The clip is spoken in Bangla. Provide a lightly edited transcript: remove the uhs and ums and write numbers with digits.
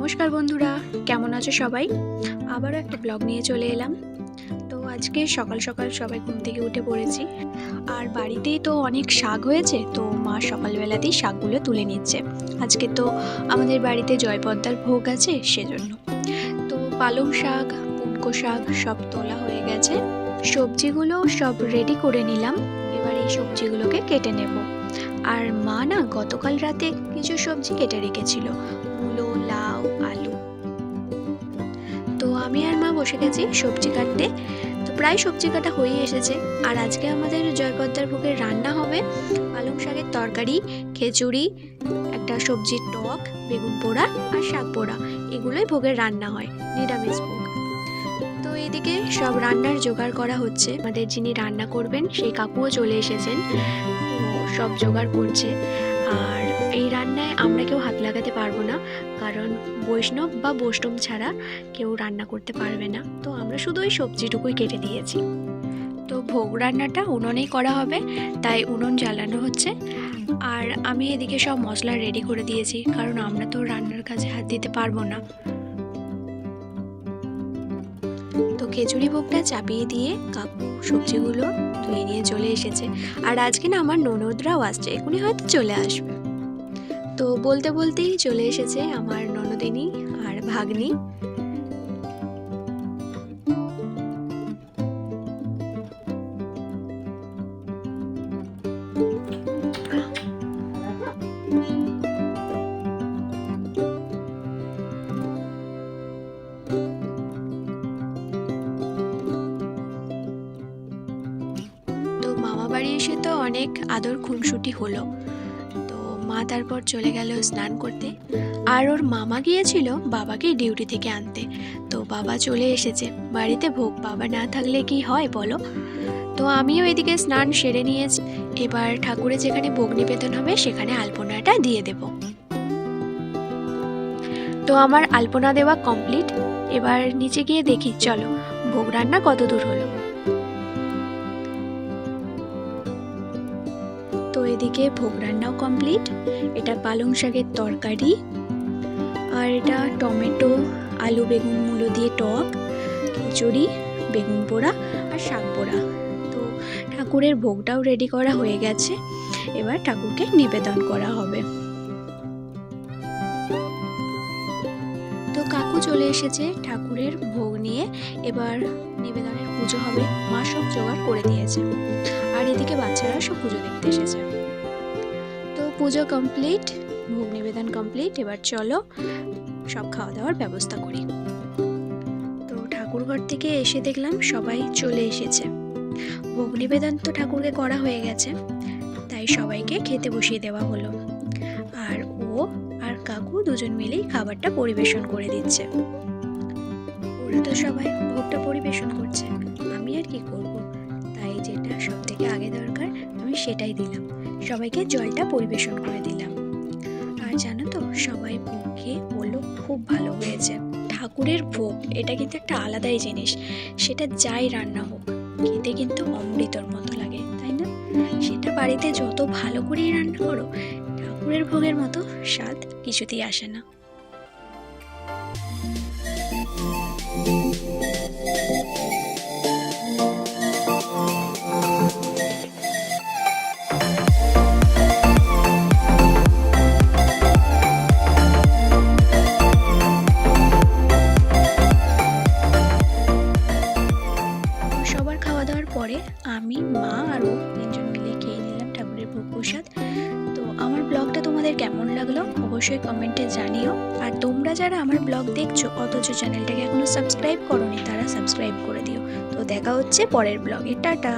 নমস্কার বন্ধুরা, কেমন আছো সবাই? আবারও একটা ব্লগ নিয়ে চলে এলাম। তো আজকে সকাল সকাল সবাই ঘুম থেকে উঠে পড়েছি। আর বাড়িতেই তো অনেক শাক হয়েছে, তো মা সকালবেলাতেই শাকগুলো তুলে নিচ্ছে। আজকে তো আমাদের বাড়িতে জয়পদ্মার ভোগ আছে, সেজন্য। তো পালং শাক, পুনকো শাক সব তোলা হয়ে গেছে। সবজিগুলো সব রেডি করে নিলাম। এবার এই সবজিগুলোকে কেটে নেব। আর মা না গতকাল রাতে কিছু সবজি কেটে রেখেছিল, মূলো, লাউ, আলু। তো আমি আর মা বসে গেছি সবজি কাটতে। তো প্রায় সবজি কাটা হয়ে এসেছে। আর আজকে আমাদের জয়পদ্মার ভোগের রান্না হবে পালং শাকের তরকারি, খিচুড়ি, একটা সবজির টক, বেগুন পোড়া আর শাক পোড়া। এগুলোই ভোগের রান্না হয়, নিরামিষ ভোগ। তো এদিকে সব রান্নার জোগাড় করা হচ্ছে। আমাদের যিনি রান্না করবেন সেই কাকুও চলে এসেছেন, তো সব জোগাড় করছে। আর এই রান্নায় আমরা কেউ হাত লাগাতে পারবো না, কারণ বৈষ্ণব বা বৈষ্ণব ছাড়া কেউ রান্না করতে পারবে না। তো আমরা শুধু ওই সবজিটুকুই কেটে দিয়েছি। তো ভোগ রান্নাটা উনুনেই করা হবে, তাই উনুন জ্বালানো হচ্ছে। আর আমি এদিকে সব মশলা রেডি করে দিয়েছি, কারণ আমরা তো রান্নার কাজে হাত দিতে পারবো না। তো খিচুড়ি ভোগটা চাপিয়ে দিয়ে কাকু সবজিগুলো ধুয়ে নিয়ে চলে এসেছে। আর আজকে না আমার ননদরাও আসছে, এখনই হয়তো চলে আসবে। তো বলতে বলতেই চলে এসেছে আমার ননদিনী আর ভাগ্নি। তো মামা বাড়ি এসে তো অনেক আদর খুনসুটি হলো। তো মা তারপর চলে গেল স্নান করতে। আর ওর মামা গিয়েছিল বাবাকে ডিউটি থেকে আনতে। তো বাবা চলে এসেছে বাড়িতে। ভোগ বাবা না থাকলে কি হয় বলো। তো আমিও এদিকে স্নান সেরে নিয়েছি। এবার ঠাকুরের যেখানে ভোগ নিবেদন হবে সেখানে আলপনাটা দিয়ে দেব। তো আমার আলপনা দেওয়া কমপ্লিট। এবার নিচে গিয়ে দেখি চলো ভোগ রান্না কত দূর হলো। তো এদিকে ভোগ রান্নাও কমপ্লিট। এটা পালং শাকের তরকারি, আর এটা টমেটো, আলু, বেগুন, মূলো দিয়ে টক, খিচুড়ি, বেগুন পোড়া আর শাক পোড়া। তো ঠাকুরের ভোগটাও রেডি করা হয়ে গেছে। এবার ঠাকুরকে নিবেদন করা হবে। তো কাকু চলে এসেছে ঠাকুরের ভোগ নিয়ে। এবার নিবেদনের পুজো হবে, মা সব জোগাড় করে দিয়েছে। আর এদিকে বাচ্চারা সব পুজো দেখতে এসেছে। তো পুজো কমপ্লিট, ভোগ নিবেদন কমপ্লিট। এবার চলো সব খাওয়া দাওয়ার ব্যবস্থা করি। তো ঠাকুরঘর থেকে এসে দেখলাম সবাই চলে এসেছে। ভোগ নিবেদন তো ঠাকুরকে করা হয়ে গেছে, তাই সবাইকে খেতে বসিয়ে দেওয়া হলো। আর ও আর কাকু দুজন মিলেই খাবারটা পরিবেশন করে দিচ্ছে। ওরা তো সবাই ভোগটা পরিবেশন করছে, আমি আর কি করব, তাই যেটা সব থেকে আগে দরকার আমি সেটাই দিলাম। সবাইকে জলটা পরিবেশন করে দিলাম। আর জানো তো সবাই ভোগ খেয়ে বললো খুব ভালো হয়েছে। ঠাকুরের ভোগ এটা কিন্তু একটা আলাদাই জিনিস, সেটা যাই রান্না হোক খেতে কিন্তু অমৃতর মতো লাগে, তাই না? সেটা বাড়িতে যত ভালো করেই রান্না করো, ঠাকুরের ভোগের মতো স্বাদ কিছুতেই আসে না। সবার খাওয়া দাওয়ার পরে আমি, মা আর ও তিনজন মিলে খেয়ে নিলাম ঠাকুরের ভোগ প্রসাদ। তো আমার ব্লগটা তোমাদের কেমন লাগলো অবশ্যই কমেন্টে জানিও। আর তোমরা যারা আমার ব্লগ দেখছো অথচ চ্যানেলটাকে এখনো সাবস্ক্রাইব করোনি, তারা সাবস্ক্রাইব করে দিও। তো দেখা হচ্ছে পরের ব্লগে, টাটা।